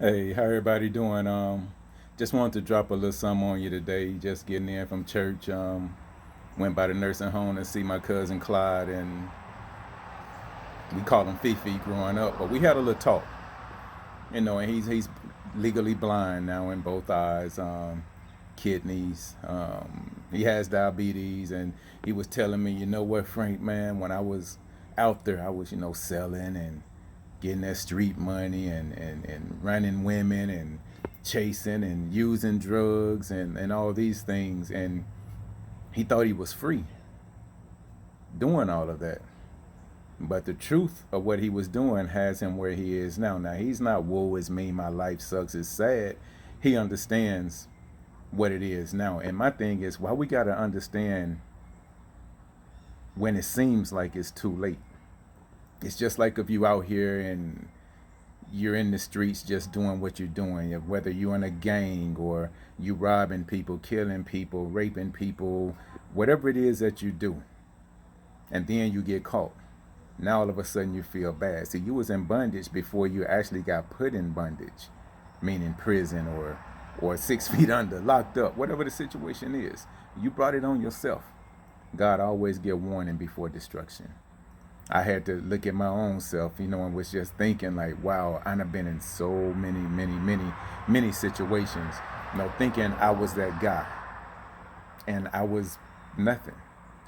Hey, how everybody doing? Just wanted to drop a little something on you today. Just getting in from church. Went by the nursing home to see my cousin Clyde, and we called him Fifi growing up. But we had a little talk, and he's legally blind now in both eyes, kidneys. He has diabetes, and he was telling me, you know what, Frank, man, when I was out there, I was selling and getting that street money and running women and chasing and using drugs and all these things. And he thought he was free doing all of that. But the truth of what he was doing has him where he is now. Now, he's not, woe is me, my life sucks, it's sad. He understands what it is now. And my thing is, why we got to understand when it seems like it's too late. It's just like if you out here and you're in the streets just doing what you're doing, whether you're in a gang or you robbing people, killing people, raping people, whatever it is that you do, and then you get caught. Now all of a sudden you feel bad. See, you was in bondage before you actually got put in bondage, meaning prison or 6 feet under, locked up, whatever the situation is. You brought it on yourself. God always give warning before destruction. I had to look at my own self, and was just thinking like, wow, I've been in so many situations, thinking I was that guy, and I was nothing.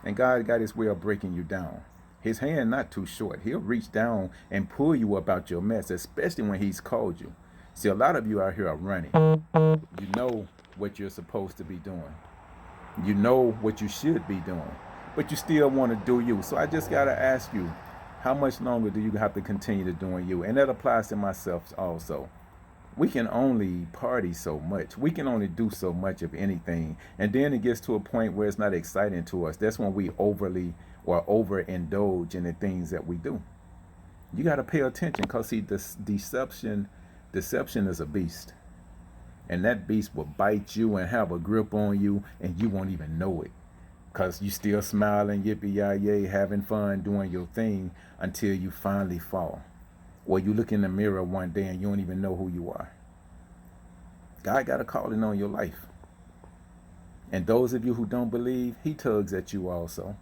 And God got his way of breaking you down. His hand not too short. He'll reach down and pull you up out your mess, especially when he's called you. See, a lot of you out here are running. You know what you're supposed to be doing. You know what you should be doing, but you still want to do you. So I just got to ask you, how much longer do you have to continue to doing you? And that applies to myself also. We can only party so much. We can only do so much of anything. And then it gets to a point where it's not exciting to us. That's when we overly or overindulge in the things that we do. You got to pay attention, because see, this deception is a beast. And that beast will bite you and have a grip on you, and you won't even know it, because you still smiling, yippee yay, having fun doing your thing until you finally fall. Or you look in the mirror one day and you don't even know who you are. God got a calling on your life. And those of you who don't believe, he tugs at you also.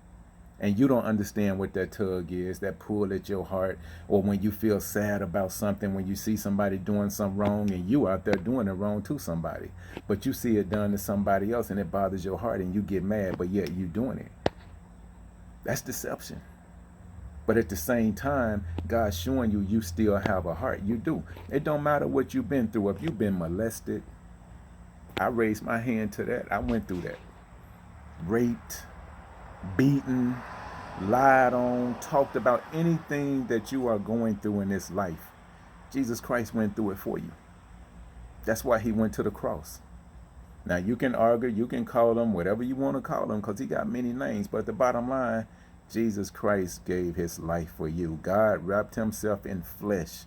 And you don't understand what that tug is, that pull at your heart, or when you feel sad about something, when you see somebody doing something wrong and you out there doing it wrong to somebody, but you see it done to somebody else and it bothers your heart and you get mad, but yet you doing it. That's deception. But at the same time, God's showing you you still have a heart. You do. It don't matter what you've been through. If you've been molested, I raised my hand to that. I went through that. Raped, beaten, lied on, talked about, anything that you are going through in this life. Jesus Christ went through it for you. That's why he went to the cross. Now you can argue, you can call him whatever you want to call him, because he got many names. But the bottom line, Jesus Christ gave his life for you. God wrapped himself in flesh,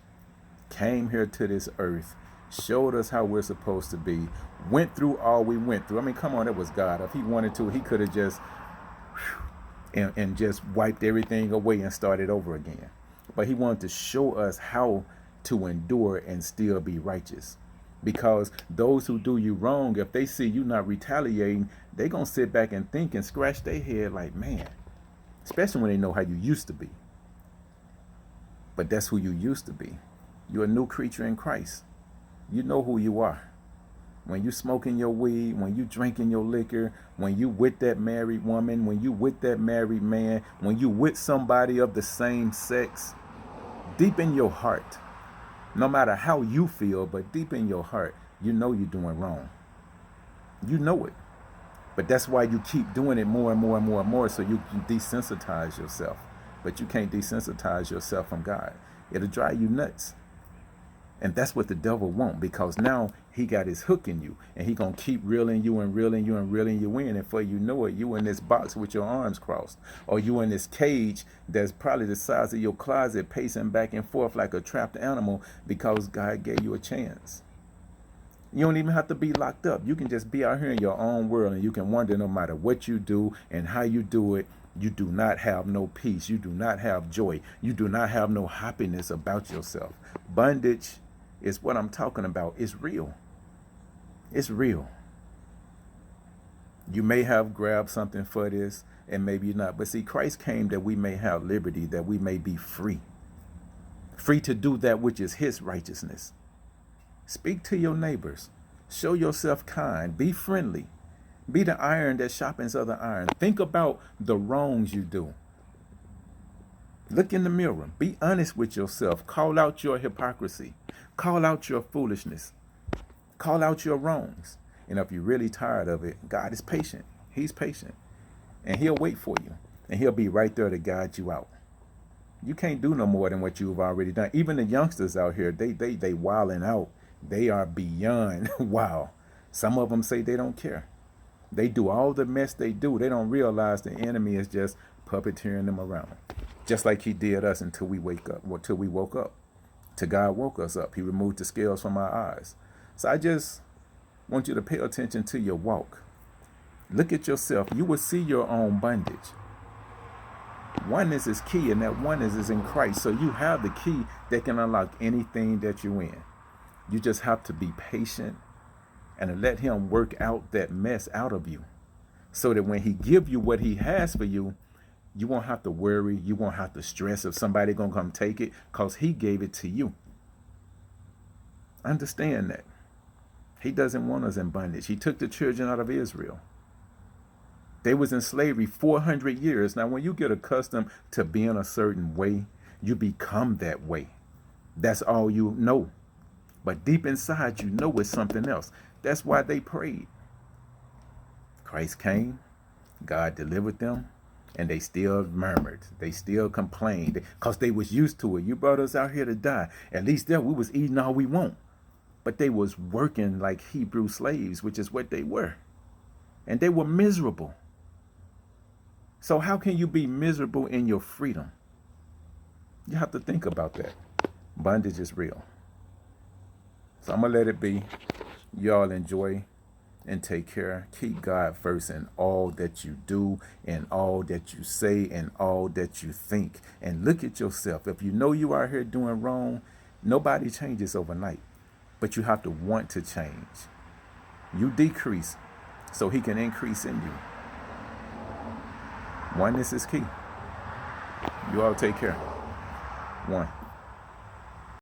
came here to this earth, showed us how we're supposed to be, went through all we went through. I mean, come on, it was God. If he wanted to, he could have just and just wiped everything away and started over again. But he wanted to show us how to endure and still be righteous. Because those who do you wrong, if they see you not retaliating, they going to sit back and think and scratch their head like, man, especially when they know how you used to be. But that's who you used to be. You're a new creature in Christ. You know who you are. When you smoking your weed, when you drinking your liquor, when you with that married woman, when you with that married man, when you with somebody of the same sex, deep in your heart, no matter how you feel, but deep in your heart, you know you're doing wrong. You know it. But that's why you keep doing it more and more and more and more, so you can desensitize yourself. But you can't desensitize yourself from God. It'll drive you nuts. And that's what the devil won't, because now he got his hook in you, and he gonna keep reeling you and reeling you and reeling you in, and for you know it, you in this box with your arms crossed, or you in this cage that's probably the size of your closet, pacing back and forth like a trapped animal, because God gave you a chance. You don't even have to be locked up. You can just be out here in your own world, and you can wonder, no matter what you do and how you do it, you do not have no peace. You do not have joy. You do not have no happiness about yourself. Bondage is what I'm talking about. It's real. It's real. You may have grabbed something for this and maybe not. But see, Christ came that we may have liberty, that we may be free. Free to do that which is his righteousness. Speak to your neighbors. Show yourself kind. Be friendly. Be the iron that sharpens other iron. Think about the wrongs you do. Look in the mirror. Be honest with yourself. Call out your hypocrisy. Call out your foolishness. Call out your wrongs. And if you're really tired of it, God is patient. He's patient. And he'll wait for you. And he'll be right there to guide you out. You can't do no more than what you've already done. Even the youngsters out here, they wilding out. They are beyond wow. Some of them say they don't care. They do all the mess they do. They don't realize the enemy is just puppeteering them around. Just like he did us until we wake up, or till we woke up. Till God woke us up. He removed the scales from our eyes. So I just want you to pay attention to your walk. Look at yourself. You will see your own bondage. Oneness is key, and that oneness is in Christ. So you have the key that can unlock anything that you're in. You just have to be patient and let him work out that mess out of you, so that when he give you what he has for you, you won't have to worry. You won't have to stress if somebody gonna come take it, because he gave it to you. Understand that. He doesn't want us in bondage. He took the children out of Israel. They was in slavery 400 years. Now, when you get accustomed to being a certain way, you become that way. That's all you know. But deep inside, you know it's something else. That's why they prayed. Christ came, God delivered them, and they still murmured. They still complained because they was used to it. You brought us out here to die. At least there we was eating all we want. But they was working like Hebrew slaves, which is what they were. And they were miserable. So how can you be miserable in your freedom? You have to think about that. Bondage is real. So I'm going to let it be. Y'all enjoy and take care. Keep God first in all that you do, in all that you say, and all that you think. And look at yourself. If you know you are here doing wrong, nobody changes overnight. But you have to want to change. You decrease so he can increase in you. Oneness is key. You all take care. One.